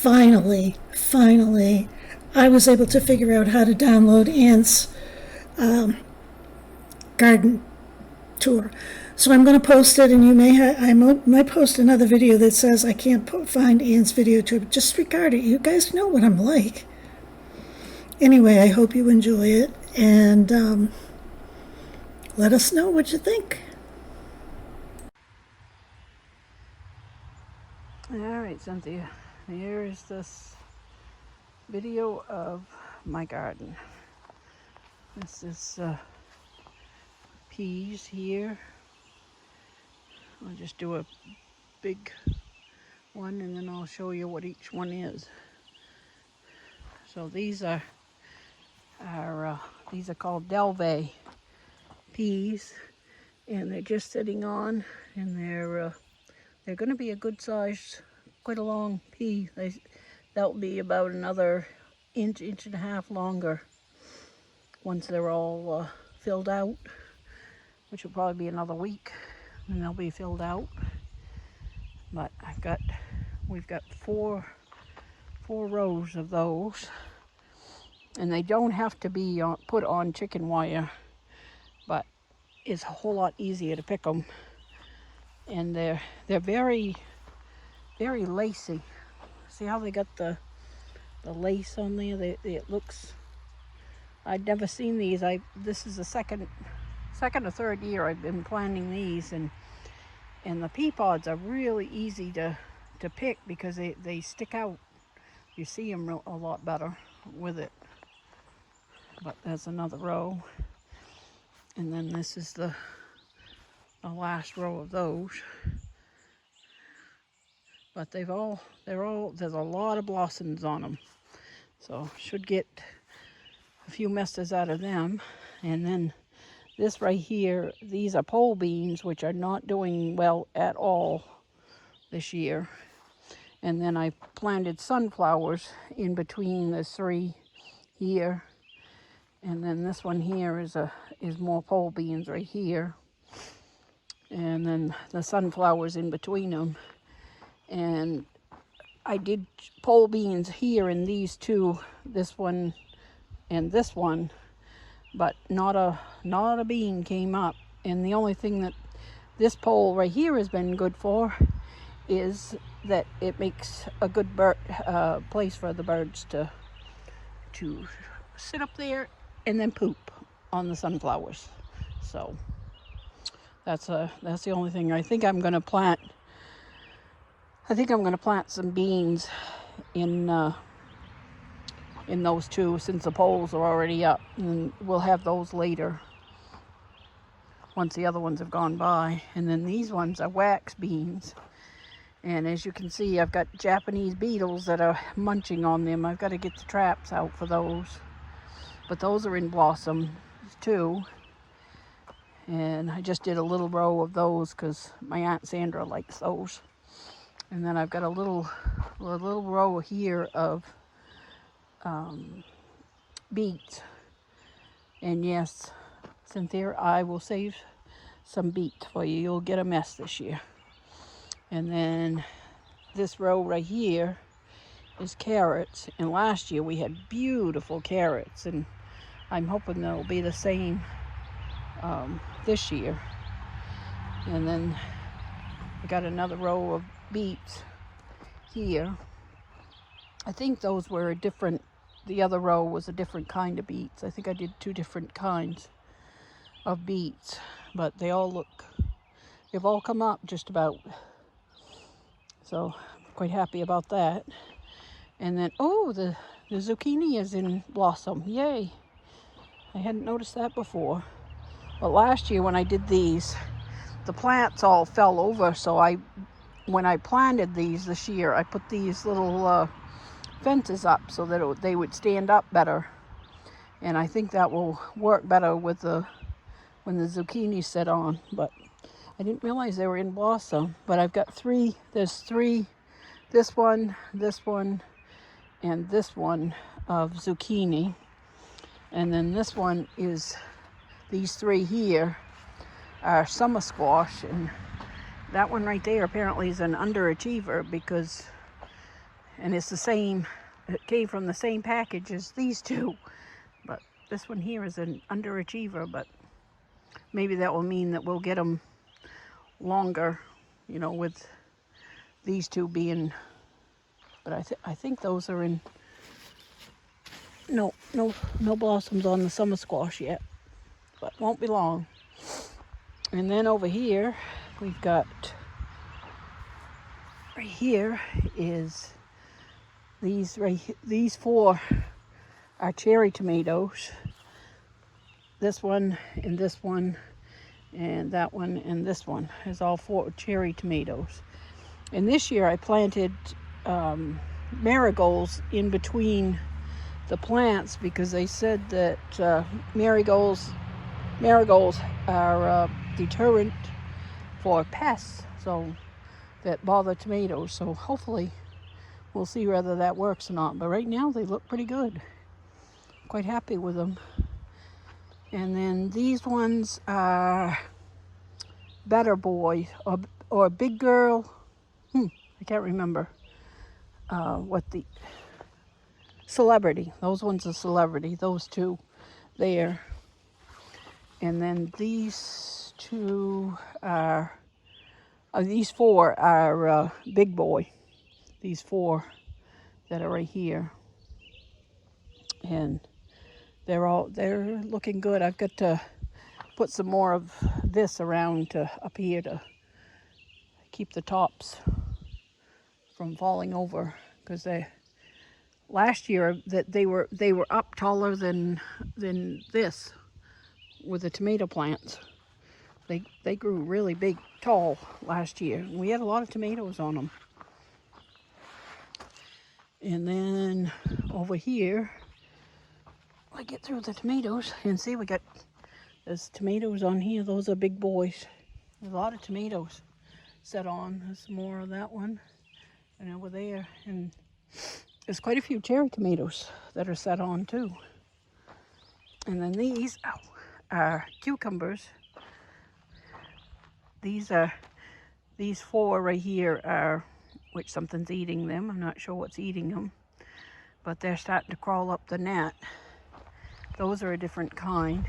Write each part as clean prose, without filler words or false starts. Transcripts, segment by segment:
finally, I was able to figure out how to download Ann's garden tour. So I'm going to post it, and I might post another video that says I can't find Ann's video tour. But just disregard it. You guys know what I'm like. Anyway, I hope you enjoy it, and let us know what you think. All right, Cynthia, here is this video of my garden. This is peas here. I'll just do a big one and then I'll show you what each one is. So these are called Delvay peas, and they're just sitting on, and they're going to be a good size, quite a long pea. That'll be about another inch and a half longer once they're all filled out, which will probably be another week, and they'll be filled out. But we've got four rows of those, and they don't have to be put on chicken wire, but it's a whole lot easier to pick them. And they're very, very lacy. See how they got the lace on there? It looks, I'd never seen these. This is the second or third year I've been planting these, and the pea pods are really easy to pick because they stick out. You see them a lot better with it. But there's another row, and then this is the last row of those. But there's a lot of blossoms on them, so should get a few messes out of them. And then this right here, these are pole beans, which are not doing well at all this year. And then I planted sunflowers in between the three here, and then this one here is more pole beans right here, and then the sunflowers in between them. And I did pole beans here in these two, this one and this one, but not a bean came up. And the only thing that this pole right here has been good for is that it makes a good place for the birds to sit up there and then poop on the sunflowers. So that's the only thing. I think I'm going to plant some beans in those two, since the poles are already up, and we'll have those later once the other ones have gone by. And then these ones are wax beans, and as you can see, I've got Japanese beetles that are munching on them. I've got to get the traps out for those, but those are in blossom too. And I just did a little row of those because my Aunt Sandra likes those. And then I've got a little row here of beets. And yes, Cynthia, I will save some beets for you. You'll get a mess this year. And then this row right here is carrots. And last year we had beautiful carrots, and I'm hoping they'll be the same this year. And then I got another row of beets here. I think those were the other row was a different kind of beets. I think I did two different kinds of beets, but they've all come up just about. So I'm quite happy about that. And then, the zucchini is in blossom. Yay. I hadn't noticed that before. But last year when I did these, the plants all fell over. So when I planted these this year, I put these little fences up so that they would stand up better. And I think that will work better when the zucchini sit on. But I didn't realize they were in blossom. But I've got three. There's three. This one, and this one of zucchini. And then this one is, these three here are summer squash. And that one right there apparently is an underachiever because And it's the same, it came from the same package as these two. But this one here is an underachiever, but maybe that will mean that we'll get them longer, you know, with these two being, but I think those are in, no blossoms on the summer squash yet, but won't be long. And then over here, we've got, right here is these four are cherry tomatoes. This one and this one and that one and this one is all four cherry tomatoes. And this year I planted marigolds in between the plants because they said that marigolds are a deterrent for pests, so that bother tomatoes. So hopefully we'll see whether that works or not. But right now they look pretty good. Quite happy with them. And then these ones are Better Boy or Big Girl. I can't remember what the Celebrity. Those ones are Celebrity. Those two there. And then these two are, these four are Big Boy. These four that are right here. And they're looking good. I've got to put some more of this around up here to keep the tops from falling over, because last year that they were up taller than this with the tomato plants. They grew really big, tall last year. We had a lot of tomatoes on them. And then over here, I get through the tomatoes and see there's tomatoes on here. Those are Big Boys. There's a lot of tomatoes set on. There's more of that one and over there. And there's quite a few cherry tomatoes that are set on too. And then these are cucumbers. These four right here are, which something's eating them. I'm not sure what's eating them, but they're starting to crawl up the net. Those are a different kind.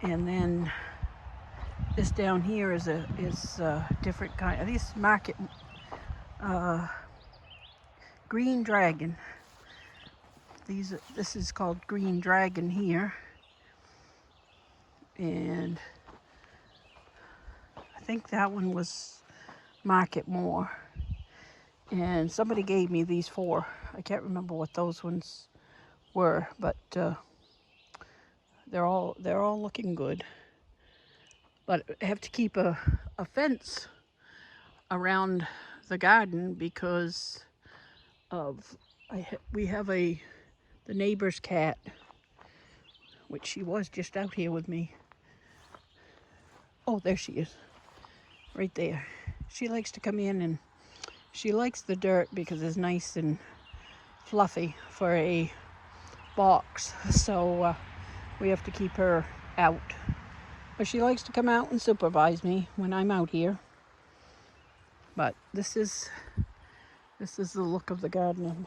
And then this down here is a different kind. These market Green Dragon. This is called Green Dragon here. And I think that one was Market More. And somebody gave me these four. I can't remember what those ones were, but they're all looking good. But I have to keep a fence around the garden because we have the neighbor's cat, which she was just out here with me. Oh, there she is, right there. She likes to come in, and she likes the dirt because it's nice and fluffy for a box. So we have to keep her out. But she likes to come out and supervise me when I'm out here. But this is the look of the garden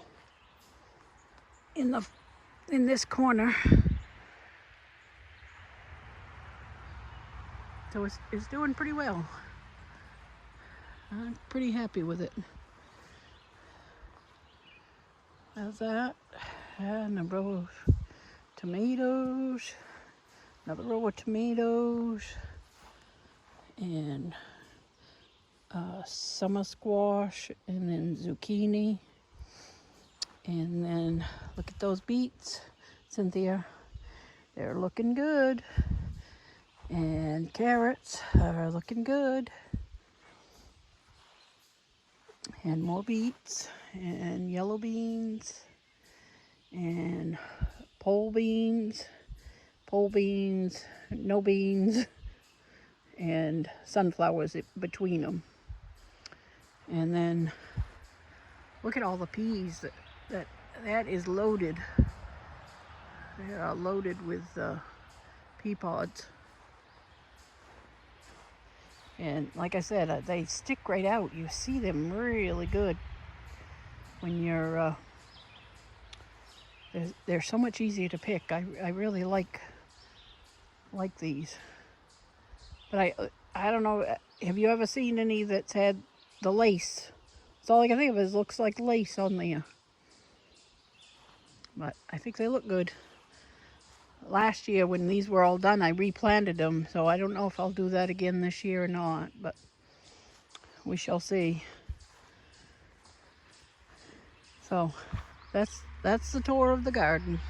in this corner. So it's doing pretty well. I'm pretty happy with it. How's that? And a row of tomatoes. Another row of tomatoes. And summer squash. And then zucchini. And then look at those beets, Cynthia. They're looking good. And carrots are looking good. And more beets and yellow beans and pole beans, no beans, and sunflowers between them. And then look at all the peas that is loaded. They are loaded with pea pods. And like I said, they stick right out. You see them really good. when you're, they're so much easier to pick. I really like these. But I don't know, have you ever seen any that's had the lace? That's all I can think of is looks like lace on there. But I think they look good. Last year when these were all done, I replanted them, so I don't know if I'll do that again this year or not, but we shall see. So that's the tour of the garden.